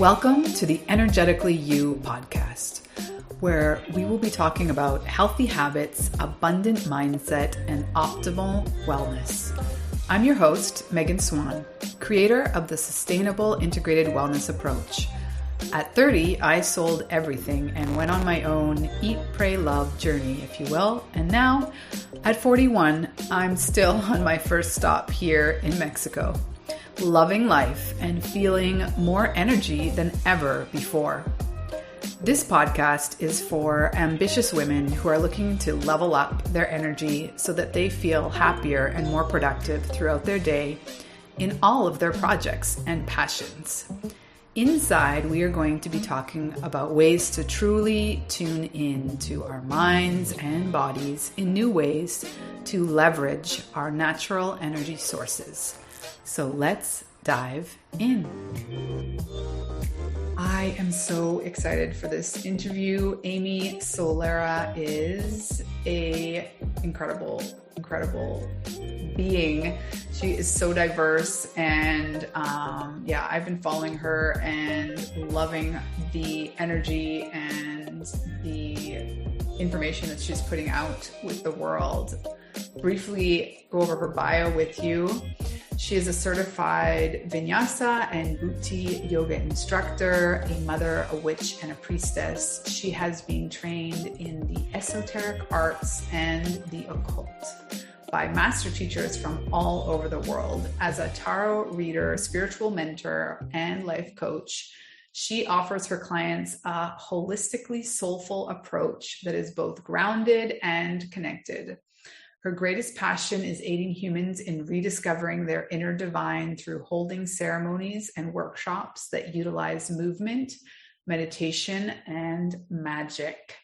Welcome to the Energetically You podcast, where we will be talking about healthy habits, abundant mindset, and optimal wellness. I'm your host, Megan Swan, creator of the Sustainable Integrated Wellness Approach. At 30, I sold everything and went on my own eat, pray, love journey, if you will. And now, at 41, I'm still on my first stop here in Mexico, loving life and feeling more energy than ever before. This podcast is for ambitious women who are looking to level up their energy so that they feel happier and more productive throughout their day in all of their projects and passions. Inside, we are going to be talking about ways to truly tune in to our minds and bodies in new ways to leverage our natural energy sources. So let's dive in. I am so excited for this interview. Amy Solara is a incredible being. She is so diverse, and I've been following her and loving the energy and the information that she's putting out with the world. Briefly go over her bio with you. She is a certified Vinyasa and Buti yoga instructor, a mother, a witch, and a priestess. She has been trained in the esoteric arts and the occult by master teachers from all over the world. As a tarot reader, spiritual mentor, and life coach, she offers her clients a holistically soulful approach that is both grounded and connected. Her greatest passion is aiding humans in rediscovering their inner divine through holding ceremonies and workshops that utilize movement, meditation, and magic.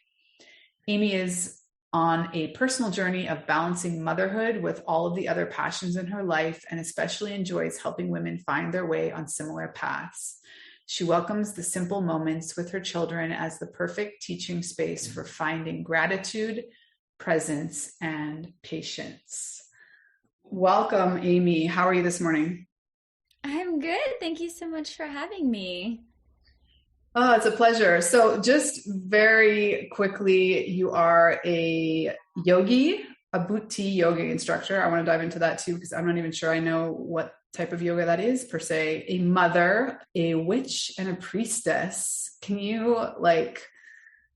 Amy is on a personal journey of balancing motherhood with all of the other passions in her life, and especially enjoys helping women find their way on similar paths. She welcomes the simple moments with her children as the perfect teaching space for finding gratitude, presence, and patience. Welcome, Amy. How are you this morning? I'm good. Thank you so much for having me. Oh, it's a pleasure. So just very quickly, you are a yogi, a Buti yoga instructor. I want to dive into that too, because I'm not even sure I know what type of yoga that is per se. A mother, a witch, and a priestess. Can you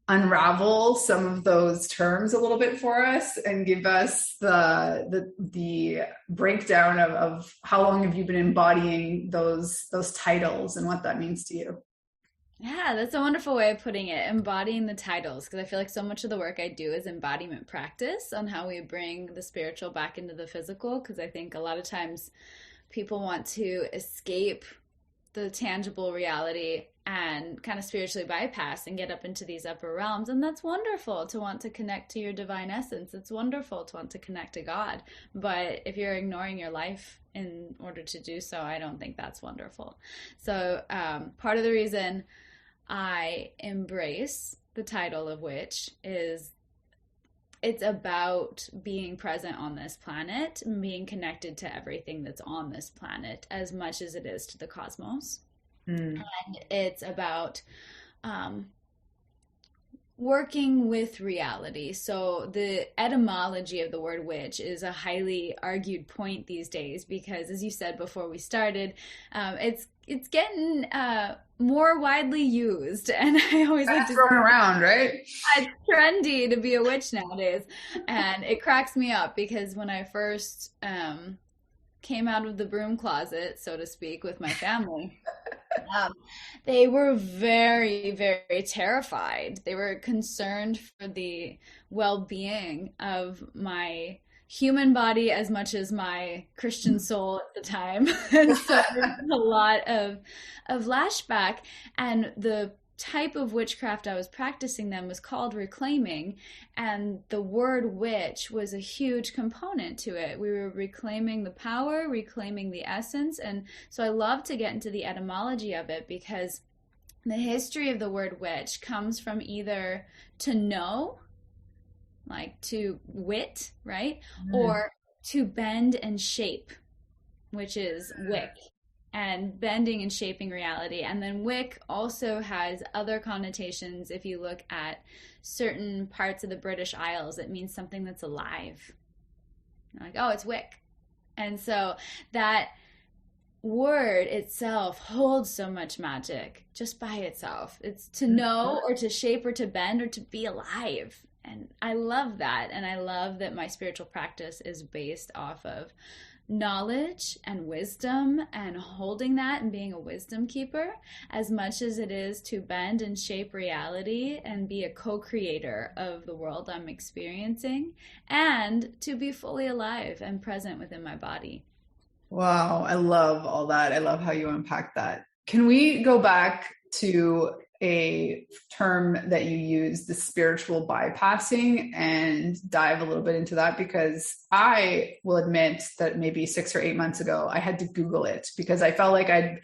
unravel some of those terms a little bit for us and give us the breakdown of how long have you been embodying those titles and what that means to you? Yeah, that's a wonderful way of putting it, embodying the titles, because I feel like so much of the work I do is embodiment practice on how we bring the spiritual back into the physical, because I think a lot of times people want to escape the tangible reality and kind of spiritually bypass and get up into these upper realms. And that's wonderful to want to connect to your divine essence. It's wonderful to want to connect to God. But if you're ignoring your life in order to do so, I don't think that's wonderful. So part of the reason I embrace the title of witch is it's about being present on this planet and being connected to everything that's on this planet as much as it is to the cosmos. And it's about working with reality. So the etymology of the word witch is a highly argued point these days because, as you said before we started, it's getting more widely used, and I always like to thrown around, right? It's trendy to be a witch nowadays, and it cracks me up because when I first came out of the broom closet, so to speak, with my family. They were very, very terrified. They were concerned for the well-being of my human body as much as my Christian soul at the time. And so there's a lot of flashback, and the type of witchcraft I was practicing then was called reclaiming, and the word witch was a huge component to it. We were reclaiming the power, reclaiming the essence, and so I love to get into the etymology of it because the history of the word witch comes from either to know, like to wit, right? Or to bend and shape, which is wick. and bending and shaping reality. And then wick also has other connotations. If you look at certain parts of the British Isles, it means something that's alive. You're like, oh, it's wick. And so that word itself holds so much magic just by itself. It's to know or to shape or to bend or to be alive. And I love that. And I love that my spiritual practice is based off of knowledge and wisdom and holding that and being a wisdom keeper as much as it is to bend and shape reality and be a co-creator of the world I'm experiencing and to be fully alive and present within my body. Wow, I love all that. I love how you unpack that. Can we go back to a term that you use, the spiritual bypassing, and dive a little bit into that? Because I will admit that maybe 6 or 8 months ago, I had to Google it because I felt like I'd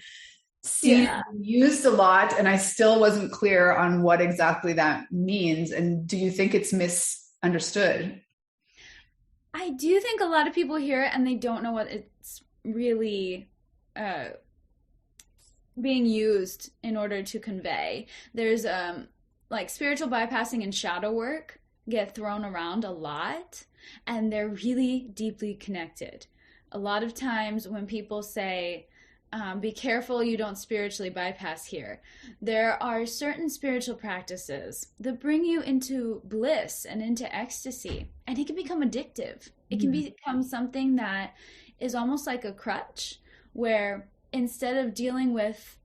seen it used a lot and I still wasn't clear on what exactly that means. And do you think it's misunderstood? I do think a lot of people hear it and they don't know what it's really being used in order to convey. There's like spiritual bypassing and shadow work get thrown around a lot, and they're really deeply connected. A lot of times when people say, be careful you don't spiritually bypass here, there are certain spiritual practices that bring you into bliss and into ecstasy, and it can become addictive. It can become something that is almost like a crutch, where instead of dealing with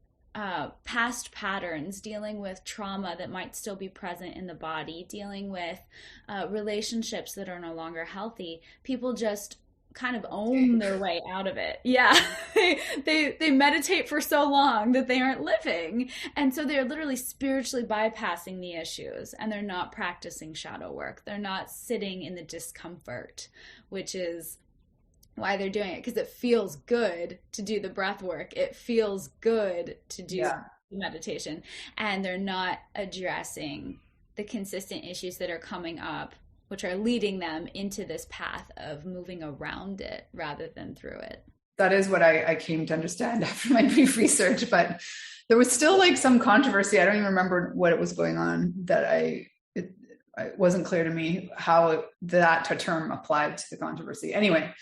past patterns, dealing with trauma that might still be present in the body, dealing with relationships that are no longer healthy, people just kind of own their way out of it. Yeah. they meditate for so long that they aren't living. And so they're literally spiritually bypassing the issues, and they're not practicing shadow work. They're not sitting in the discomfort, which is why they're doing it, because it feels good to do the breath work. It feels good to do meditation, and they're not addressing the consistent issues that are coming up, which are leading them into this path of moving around it rather than through it. That is what I came to understand after my brief research, but there was still like some controversy. I don't even remember what it was going on that it wasn't clear to me how that term applied to the controversy. Anyway,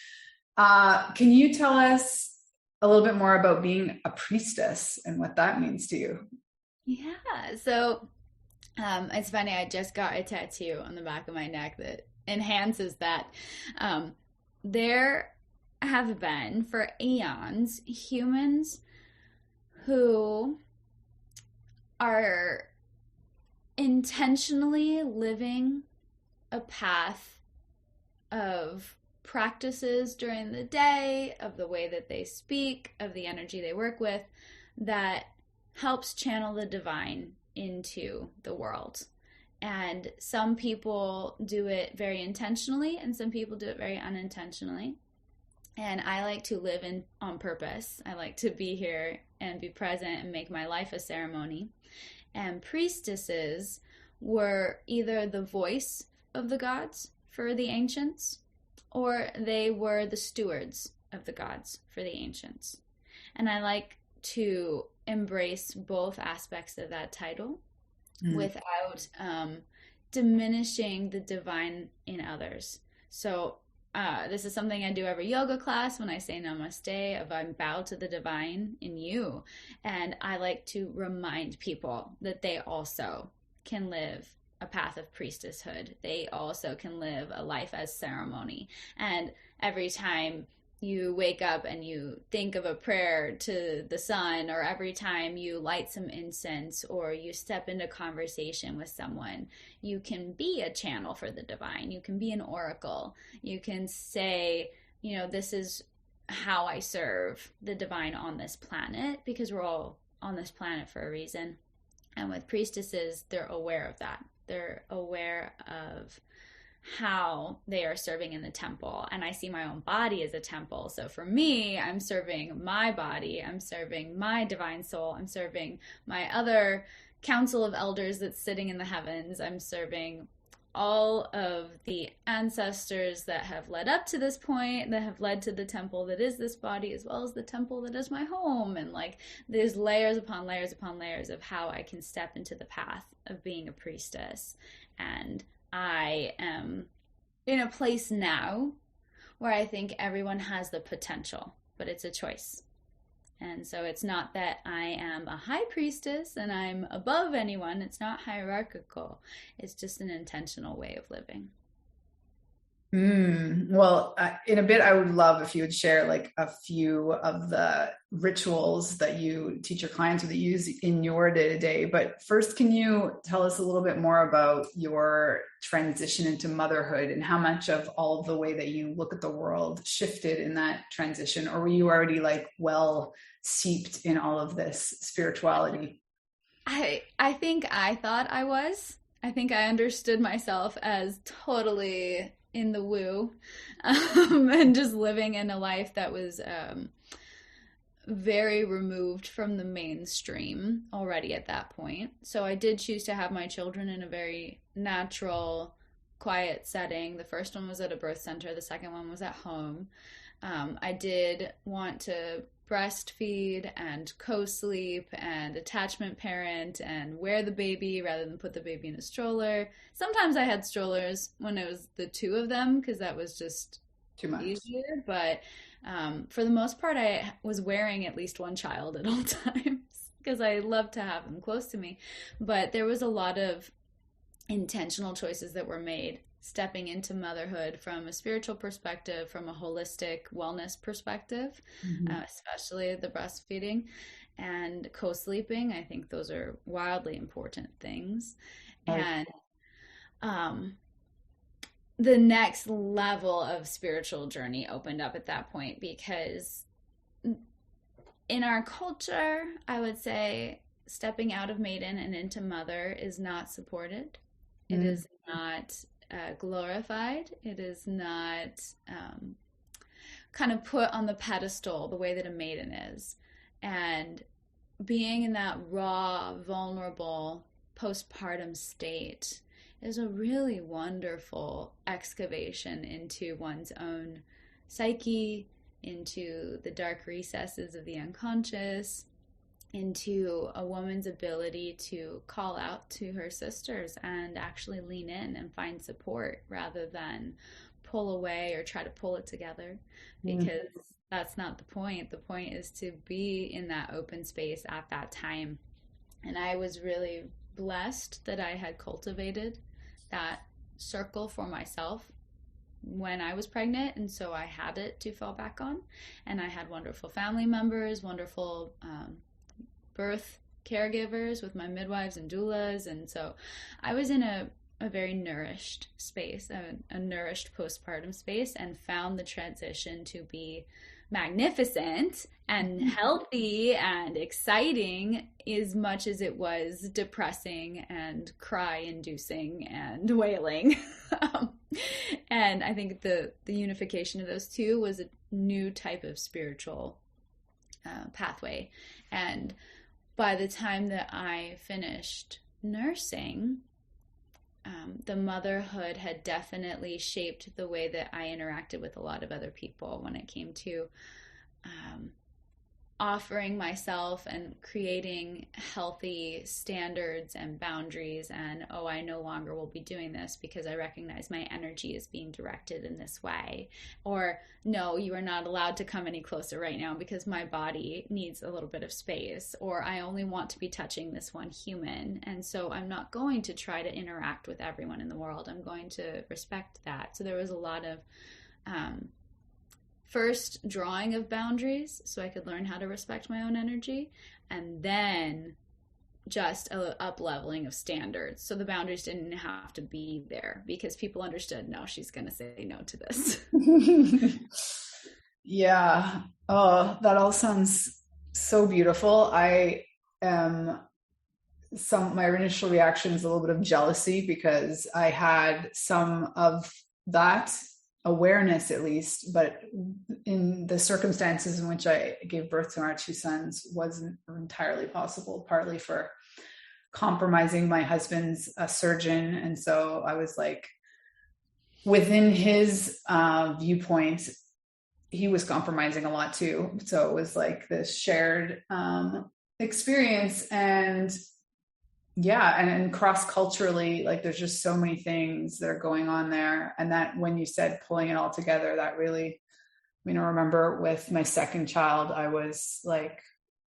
can you tell us a little bit more about being a priestess and what that means to you? Yeah, so it's funny, I just got a tattoo on the back of my neck that enhances that. There have been, for eons, humans who are intentionally living a path of practices during the day, of the way that they speak, of the energy they work with, that helps channel the divine into the world. And some people do it very intentionally, and some people do it very unintentionally. And I like to live on purpose. I like to be here and be present and make my life a ceremony. And priestesses were either the voice of the gods for the ancients, or they were the stewards of the gods for the ancients. And I like to embrace both aspects of that title without diminishing the divine in others. So this is something I do every yoga class when I say namaste, I bow to the divine in you. And I like to remind people that they also can live a path of priestesshood. They also can live a life as ceremony. And every time you wake up and you think of a prayer to the sun, or every time you light some incense, or you step into conversation with someone, you can be a channel for the divine. You can be an oracle. You can say, this is how I serve the divine on this planet, because we're all on this planet for a reason. And with priestesses, they're aware of that. They're aware of how they are serving in the temple. And I see my own body as a temple. So for me, I'm serving my body. I'm serving my divine soul. I'm serving my other council of elders that's sitting in the heavens. I'm serving all of the ancestors that have led up to this point, that have led to the temple that is this body, as well as the temple that is my home. And like there's layers upon layers upon layers of how I can step into the path of being a priestess. And I am in a place now where I think everyone has the potential, but it's a choice. And so it's not that I am a high priestess and I'm above anyone. It's not hierarchical. It's just an intentional way of living. Well, in a bit, I would love if you would share like a few of the rituals that you teach your clients or that you use in your day-to-day. But first, can you tell us a little bit more about your transition into motherhood and how much of all of the way that you look at the world shifted in that transition? Or were you already like well steeped in all of this spirituality? I think I thought I was. I think I understood myself as totally in the woo, and just living in a life that was very removed from the mainstream already at that point. So I did choose to have my children in a very natural, quiet setting. The first one was at a birth center, the second one was at home. I did want to breastfeed and co-sleep and attachment parent and wear the baby rather than put the baby in a stroller. Sometimes I had strollers when it was the two of them because that was just Too much. easier. But for the most part, I was wearing at least one child at all times because I love to have them close to me. But there was a lot of intentional choices that were made stepping into motherhood from a spiritual perspective, from a holistic wellness perspective, especially the breastfeeding and co-sleeping. I think those are wildly important things. Right. And the next level of spiritual journey opened up at that point because in our culture, I would say stepping out of maiden and into mother is not supported. It is not glorified. It is not kind of put on the pedestal the way that a maiden is. And being in that raw, vulnerable postpartum state is a really wonderful excavation into one's own psyche, into the dark recesses of the unconscious, into a woman's ability to call out to her sisters and actually lean in and find support rather than pull away or try to pull it together, because that's not the point. The point is to be in that open space at that time. And I was really blessed that I had cultivated that circle for myself when I was pregnant, and so I had it to fall back on. And I had wonderful family members, wonderful birth caregivers with my midwives and doulas, and so I was in a very nourished space, a nourished postpartum space, and found the transition to be magnificent and healthy and exciting as much as it was depressing and cry inducing and wailing. And I think the unification of those two was a new type of spiritual pathway. And by the time that I finished nursing, the motherhood had definitely shaped the way that I interacted with a lot of other people when it came to offering myself and creating healthy standards and boundaries. And, oh, I no longer will be doing this because I recognize my energy is being directed in this way. Or, no, you are not allowed to come any closer right now because my body needs a little bit of space. Or I only want to be touching this one human. And so I'm not going to try to interact with everyone in the world. I'm going to respect that. So there was a lot of first drawing of boundaries so I could learn how to respect my own energy, and then just a up leveling of standards. So the boundaries didn't have to be there because people understood, no, she's going to say no to this. Yeah. Oh, that all sounds so beautiful. My initial reaction is a little bit of jealousy because I had some of that awareness, at least, but in the circumstances in which I gave birth to our two sons wasn't entirely possible, partly for compromising. My husband's a surgeon. And so I was like, within his viewpoint, he was compromising a lot too. So it was like this shared experience. And yeah, and cross-culturally, like there's just so many things that are going on there. And that when you said pulling it all together, that really, I remember with my second child, I was like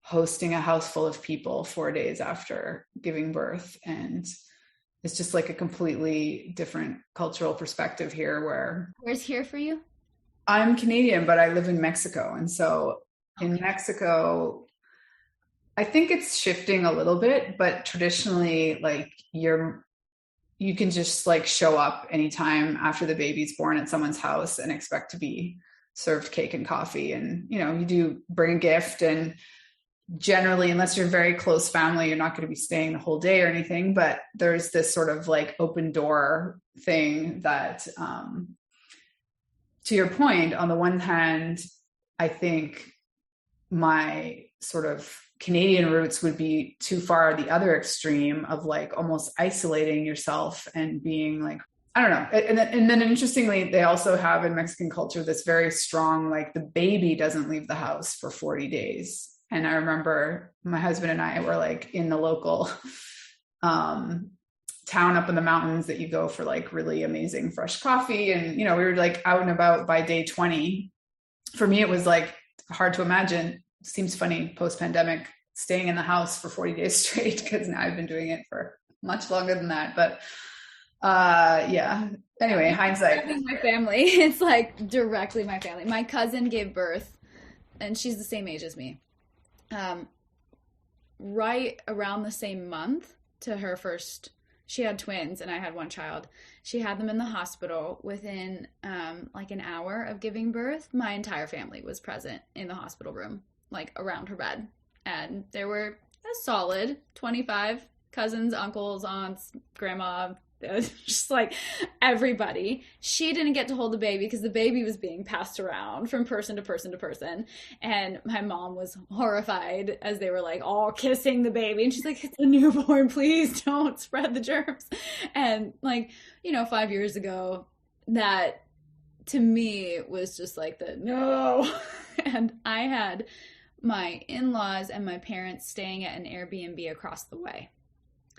hosting a house full of people 4 days after giving birth. And it's just like a completely different cultural perspective here where. Where's here for you? I'm Canadian, but I live in Mexico. And so in Mexico, I think it's shifting a little bit, but traditionally, like you can just like show up anytime after the baby's born at someone's house and expect to be served cake and coffee. And, you do bring a gift, and generally, unless you're very close family, you're not going to be staying the whole day or anything, but there's this sort of like open door thing that, to your point, on the one hand, I think my sort of Canadian roots would be too far the other extreme of like almost isolating yourself and being like, I don't know. And then interestingly, they also have in Mexican culture this very strong, like the baby doesn't leave the house for 40 days. And I remember my husband and I were like in the local town up in the mountains that you go for like really amazing fresh coffee. And, we were like out and about by day 20. For me, it was like hard to imagine. Seems funny post-pandemic staying in the house for 40 days straight, because now I've been doing it for much longer than that. But yeah, anyway, hindsight. My family, it's like directly my family. My cousin gave birth, and she's the same age as me, right around the same month to her first. She had twins and I had one child. She had them in the hospital. Within like an hour of giving birth, my entire family was present in the hospital room, like around her bed. And there were a solid 25 cousins, uncles, aunts, grandma, just like everybody. She didn't get to hold the baby because the baby was being passed around from person to person to person. And my mom was horrified as they were like all kissing the baby. And she's like, it's a newborn, please don't spread the germs. And like, 5 years ago, that to me was just like the no. And I had my in-laws and my parents staying at an Airbnb across the way.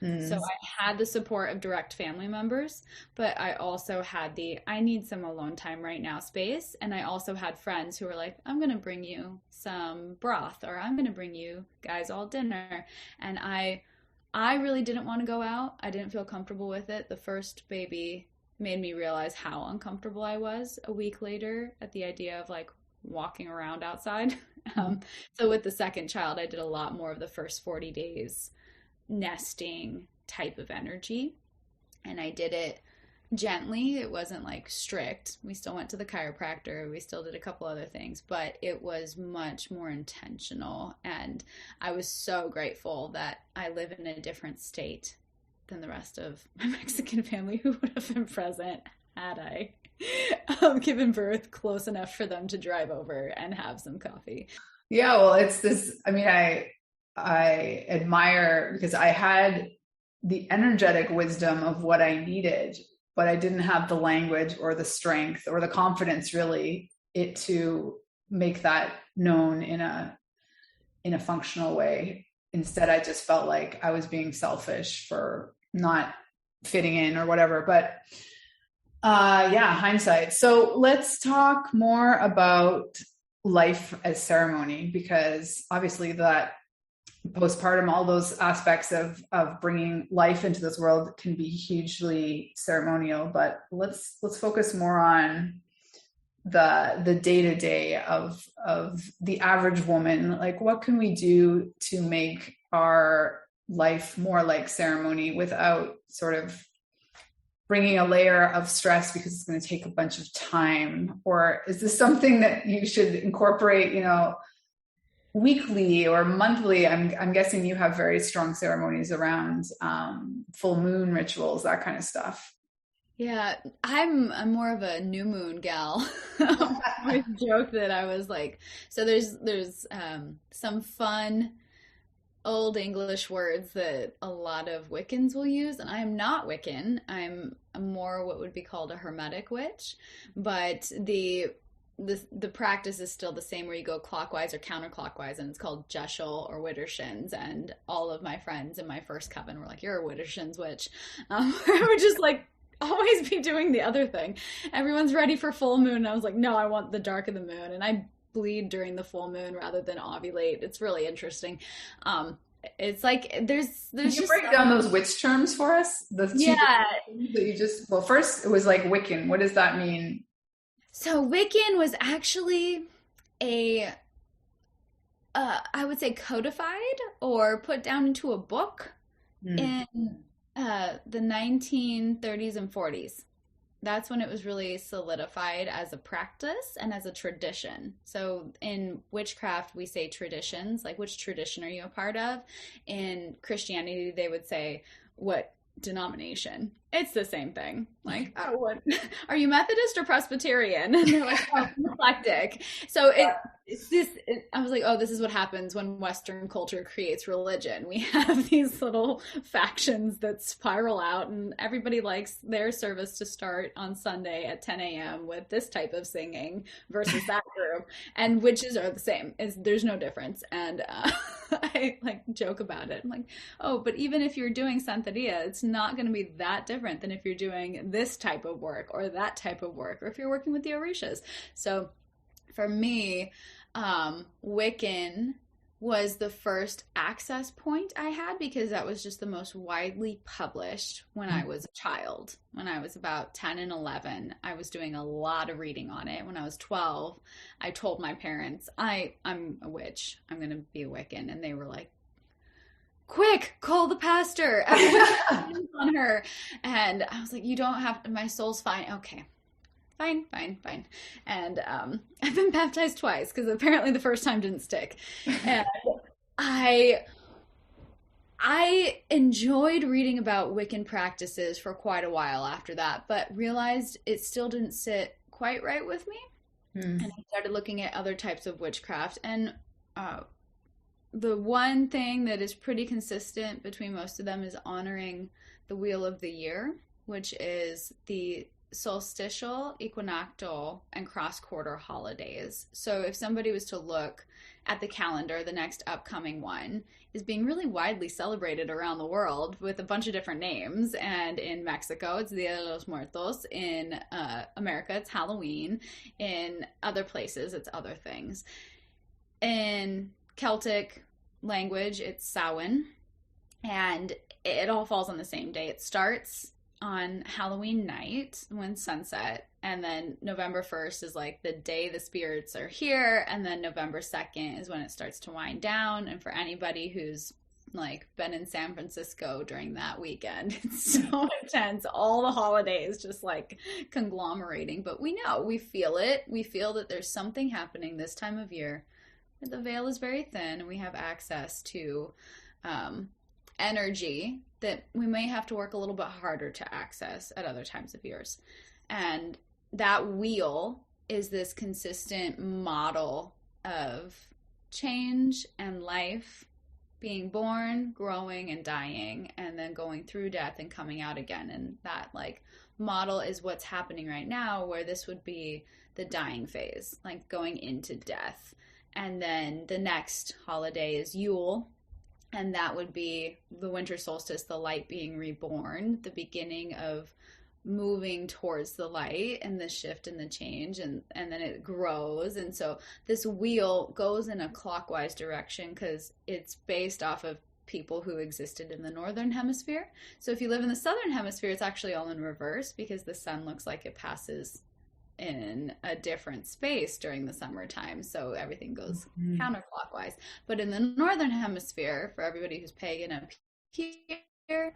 So I had the support of direct family members, but I also had I need some alone time right now space. And I also had friends who were like, I'm going to bring you some broth, or I'm going to bring you guys all dinner. And I really didn't want to go out. I didn't feel comfortable with it. The first baby made me realize how uncomfortable I was a week later at the idea of like walking around outside. So with the second child, I did a lot more of the first 40 days nesting type of energy, and I did it gently. It wasn't like strict. We still went to the chiropractor, we still did a couple other things, but it was much more intentional. And I was so grateful that I live in a different state than the rest of my Mexican family, who would have been present had I given birth close enough for them to drive over and have some coffee. Yeah, well, it's this, I admire, because I had the energetic wisdom of what I needed, but I didn't have the language or the strength or the confidence really to make that known in a functional way. Instead, I just felt like I was being selfish for not fitting in or whatever. But yeah, hindsight. So let's talk more about life as ceremony, because obviously that postpartum, all those aspects of bringing life into this world can be hugely ceremonial, but let's focus more on the day-to-day of the average woman. Like, what can we do to make our life more like ceremony without sort of bringing a layer of stress because it's going to take a bunch of time? Or is this something that you should incorporate, weekly or monthly? I'm guessing you have very strong ceremonies around full moon rituals, that kind of stuff. Yeah, I'm more of a new moon gal. I joke that I was like, so there's some fun old English words that a lot of Wiccans will use, and I am not Wiccan. I'm more what would be called a hermetic witch, but the practice is still the same, where you go clockwise or counterclockwise, and it's called Jeshel or Widdershins. And all of my friends in my first coven were like, "You're a Widdershins witch." I would just like always be doing the other thing. Everyone's ready for full moon, and I was like, "No, I want the dark of the moon," and I bleed during the full moon rather than ovulate. It's really interesting. It's like there's Can you just break down those witch terms for us? The two yeah. things that you just, well, first it was like Wiccan. What does that mean? So Wiccan was actually a I would say codified or put down into a book Mm. in the 1930s and 40s. That's when it was really solidified as a practice and as a tradition. So in witchcraft, we say traditions, like which tradition are you a part of? In Christianity, they would say, what denomination? It's the same thing. Like, oh, what are you, Methodist or Presbyterian? And they're like, oh, eclectic. So I was like, oh, this is what happens when Western culture creates religion. We have these little factions that spiral out, and everybody likes their service to start on Sunday at 10 a.m. with this type of singing versus that group. And witches are the same. There's no difference. And I like joke about it. I'm like, oh, but even if you're doing Santeria, it's not going to be that different than if you're doing this type of work or that type of work, or if you're working with the Orishas. So for me, Wiccan was the first access point I had, because that was just the most widely published when I was a child. When I was about 10 and 11, I was doing a lot of reading on it. When I was 12, I told my parents, I'm a witch. I'm going to be a Wiccan. And they were like, quick, call the pastor. Everybody on her. And I was like, you don't have to, my soul's fine. Okay. Fine. And I've been baptized twice, because apparently the first time didn't stick. And I enjoyed reading about Wiccan practices for quite a while after that, but realized it still didn't sit quite right with me. And I started looking at other types of witchcraft. And the one thing that is pretty consistent between most of them is honoring the wheel of the year, which is the solstitial, equinoctial, and cross-quarter holidays. So if somebody was to look at the calendar, the next upcoming one is being really widely celebrated around the world with a bunch of different names. And in Mexico, it's Dia de los Muertos. In America, it's Halloween. In other places, it's other things. In Celtic language, it's Samhain, and it all falls on the same day. It starts on Halloween night when sunset, and then November 1st is like the day the spirits are here, and then November 2nd is when it starts to wind down. And for anybody who's like been in San Francisco during that weekend, it's so intense, all the holidays just like conglomerating. But we know, we feel it, we feel that there's something happening this time of year. The veil is very thin, and we have access to energy that we may have to work a little bit harder to access at other times of years. And that wheel is this consistent model of change and life, being born, growing, and dying, and then going through death and coming out again. And that like model is what's happening right now, where this would be the dying phase, like going into death. And then the next holiday is Yule, and that would be the winter solstice, the light being reborn, the beginning of moving towards the light and the shift and the change, and then it grows. And so this wheel goes in a clockwise direction because it's based off of people who existed in the northern hemisphere. So if you live in the southern hemisphere, it's actually all in reverse, because the sun looks like it passes in a different space during the summertime, so everything goes counterclockwise. But in the northern hemisphere, for everybody who's pagan up here,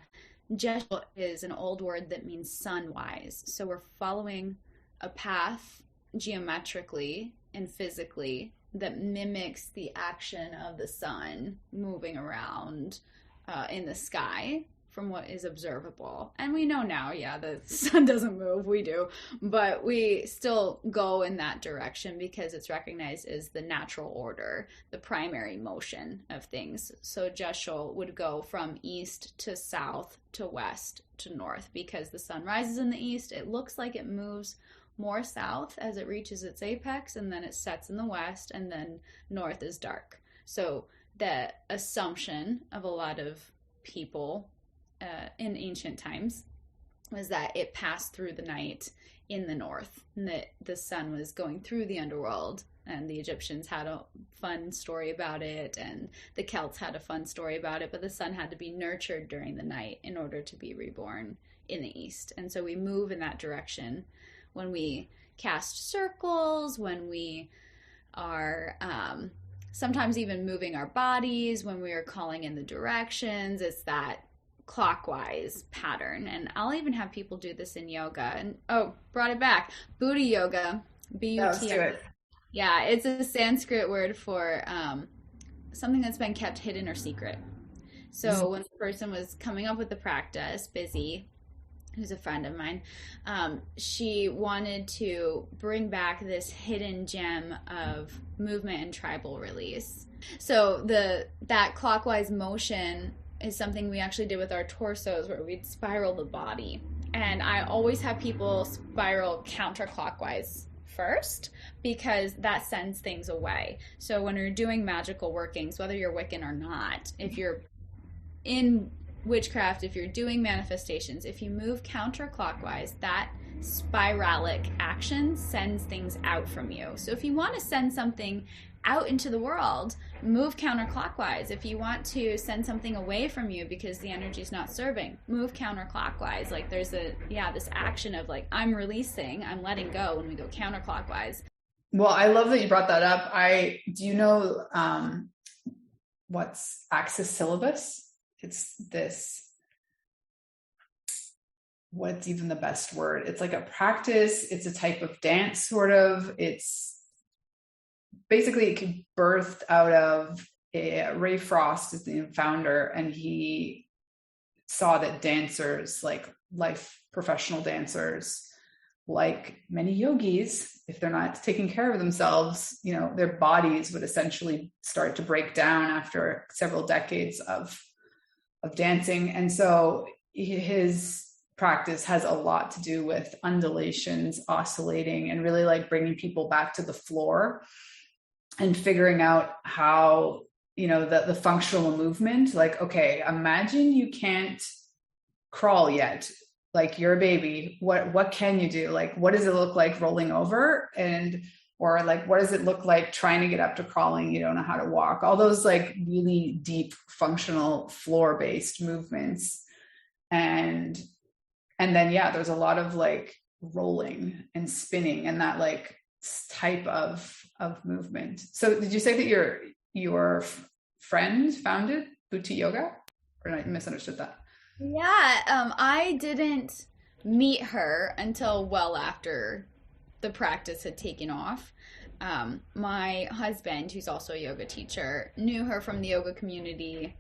Jeshel is an old word that means sunwise. So we're following a path geometrically and physically that mimics the action of the sun moving around in the sky from what is observable. And we know now, yeah, the sun doesn't move, we do, but we still go in that direction because it's recognized as the natural order, the primary motion of things. So Jeshul would go from east to south to west to north because the sun rises in the east. It looks like it moves more south as it reaches its apex, and then it sets in the west, and then north is dark. So the assumption of a lot of people in ancient times was that it passed through the night in the north, and that the sun was going through the underworld, and the Egyptians had a fun story about it, and the Celts had a fun story about it, but the sun had to be nurtured during the night in order to be reborn in the east. And so we move in that direction when we cast circles, when we are sometimes even moving our bodies, when we are calling in the directions. It's that clockwise pattern. And I'll even have people do this in yoga. And brought it back. Buti yoga, B-U-T. Let's do it. Yeah, it's a Sanskrit word for something that's been kept hidden or secret. So when the person was coming up with the practice, Busy, who's a friend of mine, she wanted to bring back this hidden gem of movement and tribal release. So that clockwise motion is something we actually did with our torsos, where we'd spiral the body. And I always have people spiral counterclockwise first, because that sends things away. So when you're doing magical workings, whether you're Wiccan or not, if you're in witchcraft, if you're doing manifestations, if you move counterclockwise, that spiralic action sends things out from you. So if you want to send something out into the world, move counterclockwise. If you want to send something away from you because the energy's not serving, move counterclockwise. Like there's this action of like, I'm releasing, I'm letting go when we go counterclockwise. Well, I love that you brought that up. Do you know what's Axis syllabus? It's this, what's even the best word? It's like a practice. It's a type of dance, sort of. It's basically, it could birthed out of Ray Frost is the founder, and he saw that dancers, like life professional dancers, like many yogis, if they're not taking care of themselves, their bodies would essentially start to break down after several decades of dancing. And so his practice has a lot to do with undulations, oscillating, and really like bringing people back to the floor and figuring out how, the functional movement, like, okay, imagine you can't crawl yet. Like you're a baby. What can you do? Like, what does it look like rolling over? Or like, what does it look like trying to get up to crawling? You don't know how to walk. All those like really deep functional floor-based movements. And then, there's a lot of like rolling and spinning and that like type of movement. So did you say that your friend founded Buti Yoga? Or I misunderstood that? Yeah, I didn't meet her until well after the practice had taken off. My husband, who's also a yoga teacher, knew her from the yoga community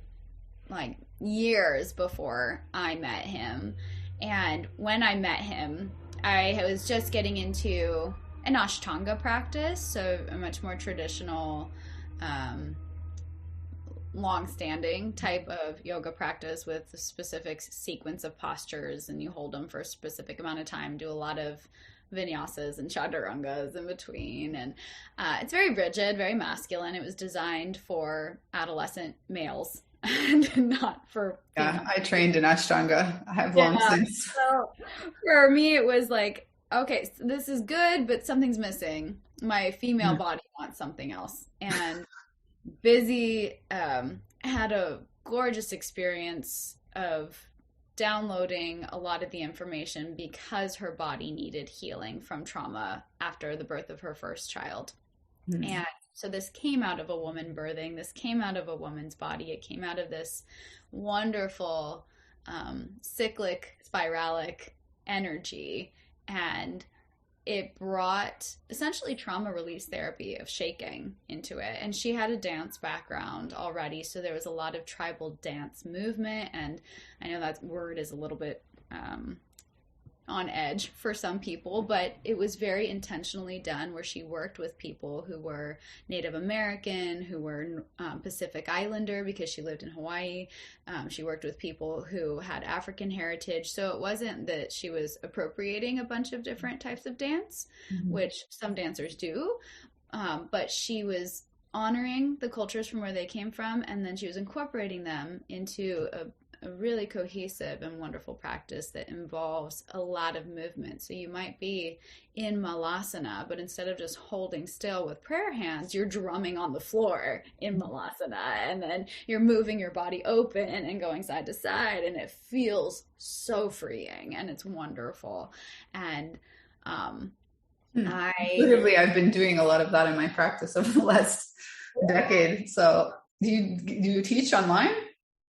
like years before I met him. And when I met him, I was just getting into an Ashtanga practice, so a much more traditional, long-standing type of yoga practice with a specific sequence of postures, and you hold them for a specific amount of time, do a lot of vinyasas and chaturangas in between, and it's very rigid, very masculine. It was designed for adolescent males and not for females. I trained in Ashtanga. I have long since. So for me it was like, okay, so this is good, but something's missing. My female body wants something else. And Busy had a gorgeous experience of downloading a lot of the information because her body needed healing from trauma after the birth of her first child. And so this came out of a woman birthing. This came out of a woman's body. It came out of this wonderful cyclic, spiralic energy. And it brought essentially trauma release therapy of shaking into it. And she had a dance background already, so there was a lot of tribal dance movement. And I know that word is a little bit on edge for some people, but it was very intentionally done, where she worked with people who were Native American, who were Pacific Islander because she lived in Hawaii. She worked with people who had African heritage. So it wasn't that she was appropriating a bunch of different types of dance, which some dancers do, but she was honoring the cultures from where they came from, and then she was incorporating them into a really cohesive and wonderful practice that involves a lot of movement. So you might be in malasana, but instead of just holding still with prayer hands, you're drumming on the floor in malasana, and then you're moving your body open and going side to side, and it feels so freeing, and it's wonderful. And Intuitively, I've been doing a lot of that in my practice over the last decade. So do you teach online?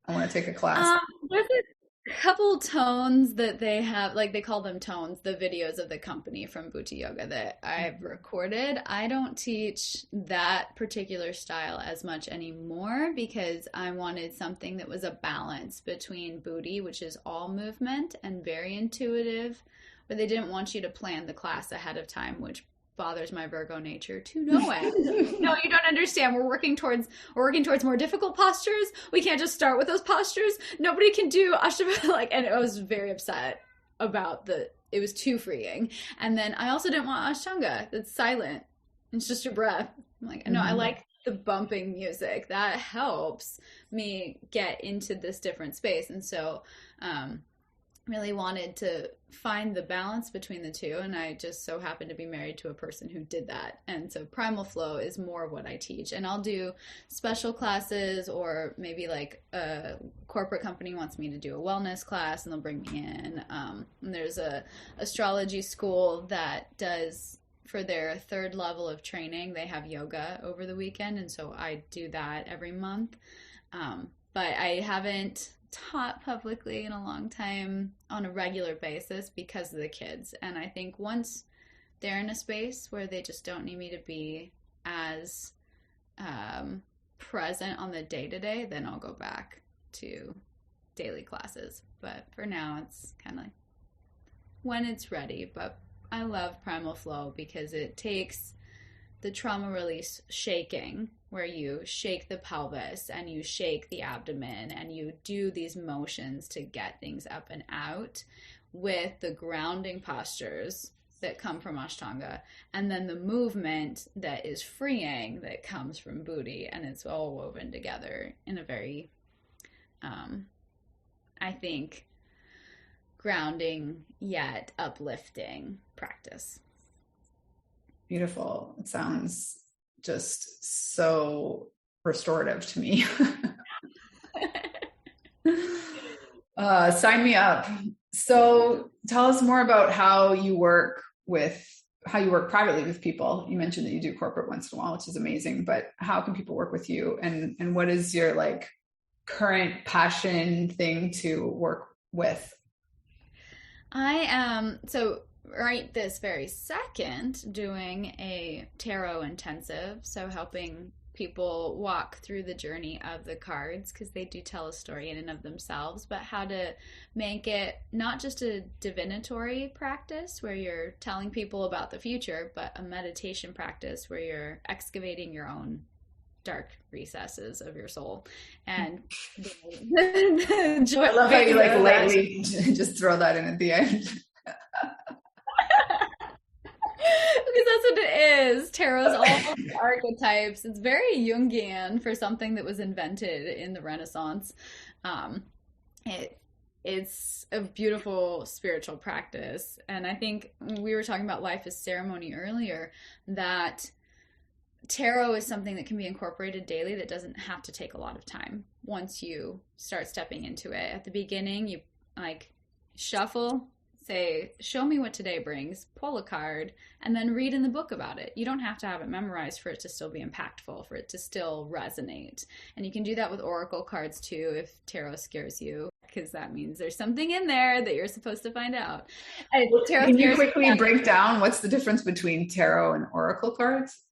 I want to take a class. There's a couple tones that they have, like they call them tones, the videos of the company from Buti Yoga that I've recorded. I don't teach that particular style as much anymore because I wanted something that was a balance between Buti, which is all movement and very intuitive, but they didn't want you to plan the class ahead of time, which bothers my Virgo nature to no end. No, you don't understand. We're working towards more difficult postures. We can't just start with those postures. Nobody can do Ashtanga, and I was very upset about it was too freeing. And then I also didn't want Ashtanga. That's silent. It's just your breath. I'm like, no, I like the bumping music. That helps me get into this different space. And so, really wanted to find the balance between the two, and I just so happened to be married to a person who did that. And so primal flow is more what I teach, and I'll do special classes, or maybe like a corporate company wants me to do a wellness class and they'll bring me in. And there's a astrology school that does, for their third level of training, they have yoga over the weekend, and so I do that every month. But I haven't taught publicly in a long time on a regular basis because of the kids. And I think once they're in a space where they just don't need me to be as present on the day-to-day, then I'll go back to daily classes. But for now, it's kind of like when it's ready. But I love primal flow because it takes the trauma release shaking, where you shake the pelvis and you shake the abdomen and you do these motions to get things up and out, with the grounding postures that come from Ashtanga, and then the movement that is freeing that comes from Buti, and it's all woven together in a very, I think, grounding yet uplifting practice. Beautiful. It sounds just so restorative to me. Sign me up. So tell us more about how you work privately with people. You mentioned that you do corporate once in a while, which is amazing, but how can people work with you, and what is your like current passion thing to work with? I am right this very second doing a tarot intensive, so helping people walk through the journey of the cards, because they do tell a story in and of themselves, but how to make it not just a divinatory practice where you're telling people about the future, but a meditation practice where you're excavating your own dark recesses of your soul. And I love how you like lightly just throw that in at the end. Because that's what it is. Tarot's all archetypes. It's very Jungian for something that was invented in the Renaissance. It's a beautiful spiritual practice. And I think we were talking about life as ceremony earlier, that tarot is something that can be incorporated daily that doesn't have to take a lot of time once you start stepping into it. At the beginning, you like shuffle, say, show me what today brings, pull a card, and then read in the book about it. You don't have to have it memorized for it to still be impactful, for it to still resonate. And you can do that with oracle cards too if tarot scares you. because that means there's something in there that you're supposed to find out. Can you quickly break down what's the difference between tarot and oracle cards?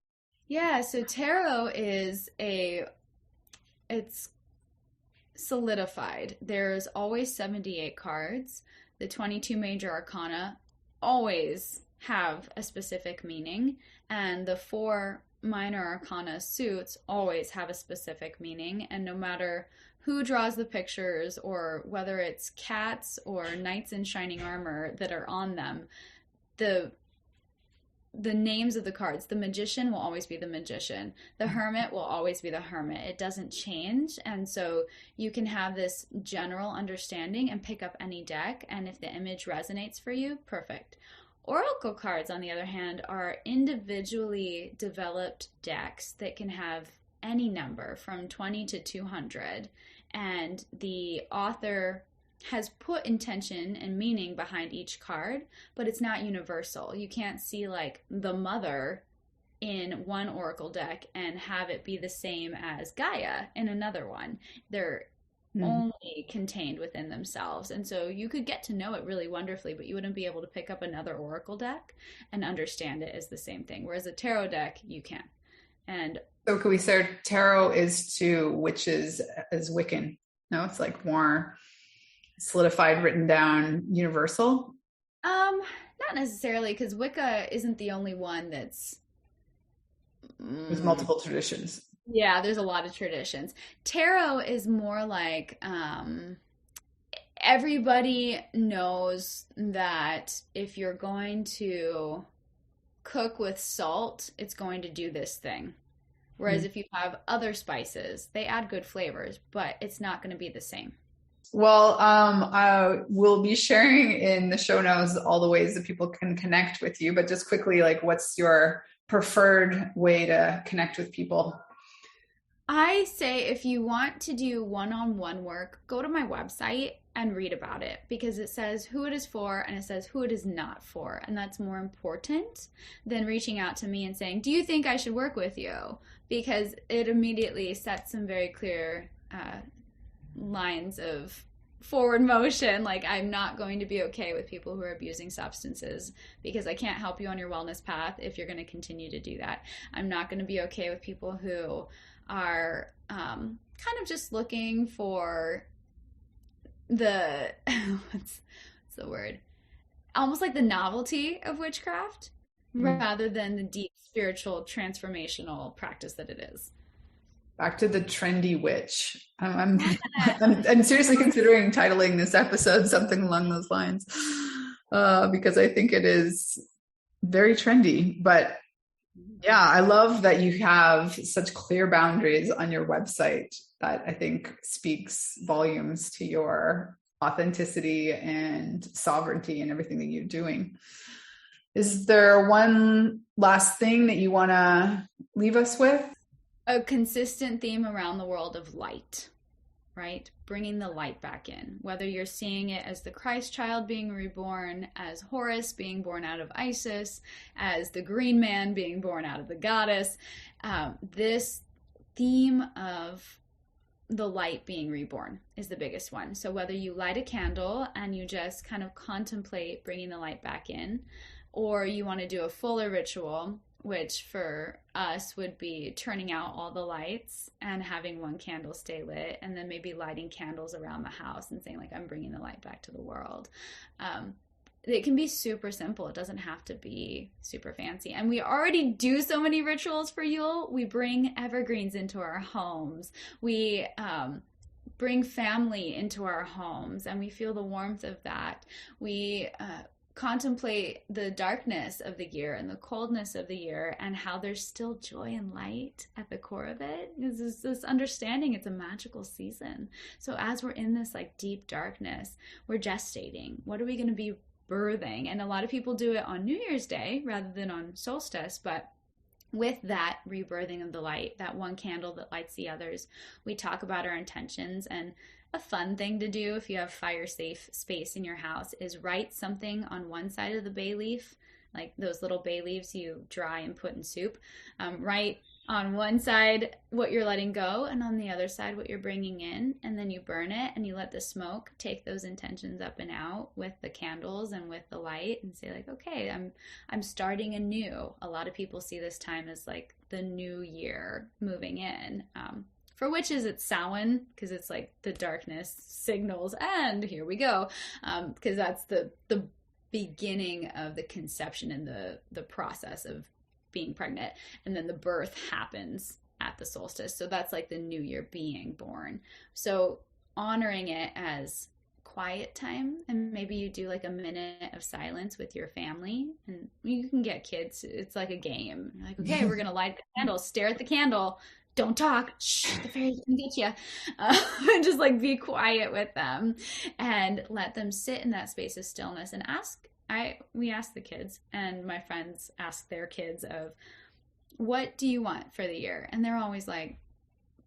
Yeah, so tarot it's solidified. There's always 78 cards. The 22 major arcana always have a specific meaning, and the 4 minor arcana suits always have a specific meaning, and no matter who draws the pictures or whether it's cats or knights in shining armor that are on them, the names of the cards, the magician will always be the magician, the hermit will always be the hermit. It doesn't change. And so you can have this general understanding and pick up any deck, and if the image resonates for you, perfect. Oracle cards, on the other hand, are individually developed decks that can have any number from 20 to 200, and the author has put intention and meaning behind each card, but it's not universal. You can't see like the mother in one oracle deck and have it be the same as Gaia in another one. They're only contained within themselves. And so you could get to know it really wonderfully, but you wouldn't be able to pick up another oracle deck and understand it as the same thing. Whereas a tarot deck, you can. And so could we say tarot is to witches as Wiccan? No, it's like more solidified, written down, universal? Not necessarily, because Wicca isn't the only one that's There's multiple traditions. Yeah, there's a lot of traditions. Tarot is more like everybody knows that if you're going to cook with salt, it's going to do this thing. Whereas if you have other spices, they add good flavors, but it's not going to be the same. Well, we'll be sharing in the show notes all the ways that people can connect with you, but just quickly, like, what's your preferred way to connect with people? I say if you want to do one-on-one work, go to my website and read about it, because it says who it is for and it says who it is not for. And that's more important than reaching out to me and saying, do you think I should work with you? Because it immediately sets some very clear lines of forward motion. Like, I'm not going to be okay with people who are abusing substances, because I can't help you on your wellness path if you're going to continue to do that. I'm not going to be okay with people who are kind of just looking for the what's the word, almost like the novelty of witchcraft rather than the deep spiritual transformational practice that it is. Back to the trendy witch. I'm seriously considering titling this episode something along those lines, because I think it is very trendy. But yeah, I love that you have such clear boundaries on your website. That I think speaks volumes to your authenticity and sovereignty and everything that you're doing. Is there one last thing that you want to leave us with? A consistent theme around the world of light, right? Bringing the light back in, whether you're seeing it as the Christ child being reborn, as Horus being born out of Isis, as the green man being born out of the goddess. This theme of the light being reborn is the biggest one. So whether you light a candle and you just kind of contemplate bringing the light back in, or you want to do a fuller ritual, which for us would be turning out all the lights and having one candle stay lit, and then maybe lighting candles around the house and saying, like, I'm bringing the light back to the world. It can be super simple. It doesn't have to be super fancy. And we already do so many rituals for Yule. We bring evergreens into our homes. We bring family into our homes, and we feel the warmth of that. We contemplate the darkness of the year and the coldness of the year, and how there's still joy and light at the core of it. There's this understanding it's a magical season. So as we're in this like deep darkness, we're gestating. What are we going to be birthing? And a lot of people do it on New Year's Day rather than on solstice, but with that rebirthing of the light, that one candle that lights the others, we talk about our intentions. And a fun thing to do if you have fire safe space in your house is write something on one side of the bay leaf like those little bay leaves you dry and put in soup. Right on one side what you're letting go, and on the other side what you're bringing in, and then you burn it and you let the smoke take those intentions up and out with the candles and with the light, and say like, okay, I'm starting anew. A lot of people see this time as like the new year moving in. For witches, it's Samhain, because it's like the darkness signals, and here we go, because that's the beginning of the conception and the process of being pregnant, and then the birth happens at the solstice. So that's like the new year being born. So honoring it as quiet time, and maybe you do like a minute of silence with your family, and you can get kids, it's like a game. You're like, okay, we're gonna light the candle, stare at the candle, don't talk, shh, the fairy's gonna get you. And just like be quiet with them and let them sit in that space of stillness, and we ask the kids, and my friends ask their kids, of what do you want for the year? And they're always like,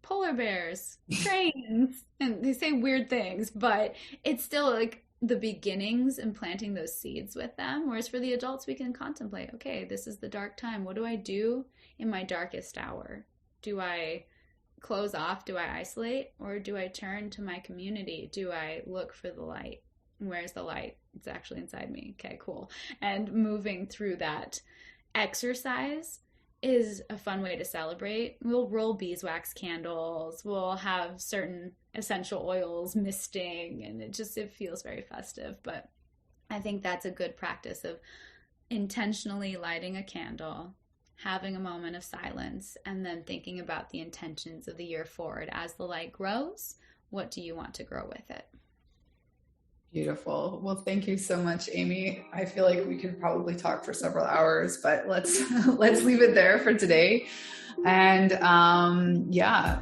polar bears, trains, and they say weird things, but it's still like the beginnings and planting those seeds with them. Whereas for the adults, we can contemplate, okay, this is the dark time. What do I do in my darkest hour? Do I close off? Do I isolate? Or do I turn to my community? Do I look for the light? Where's the light? It's actually inside me. Okay, cool. And moving through that exercise is a fun way to celebrate. We'll roll beeswax candles. We'll have certain essential oils misting, and it feels very festive. But I think that's a good practice of intentionally lighting a candle, having a moment of silence, and then thinking about the intentions of the year forward. As the light grows, what do you want to grow with it? Beautiful. Well, thank you so much, Amy. I feel like we could probably talk for several hours, but let's leave it there for today. And I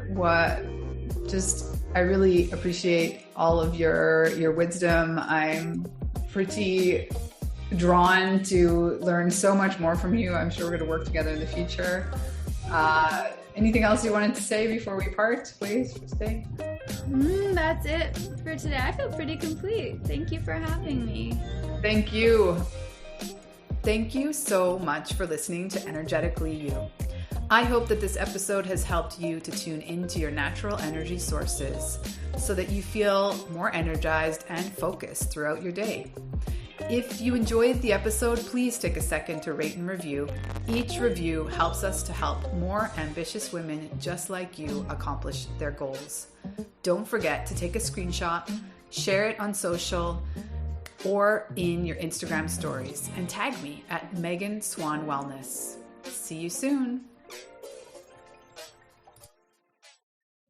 really appreciate all of your wisdom. I'm pretty drawn to learn so much more from you. I'm sure we're going to work together in the future. Anything else you wanted to say before we part, please, for today? That's it for today. I feel pretty complete. Thank you for having me. Thank you. Thank you so much for listening to Energetically You. I hope that this episode has helped you to tune into your natural energy sources so that you feel more energized and focused throughout your day. If you enjoyed the episode, please take a second to rate and review. Each review helps us to help more ambitious women just like you accomplish their goals. Don't forget to take a screenshot, share it on social or in your Instagram stories, and tag me at Megan Swan Wellness. See you soon.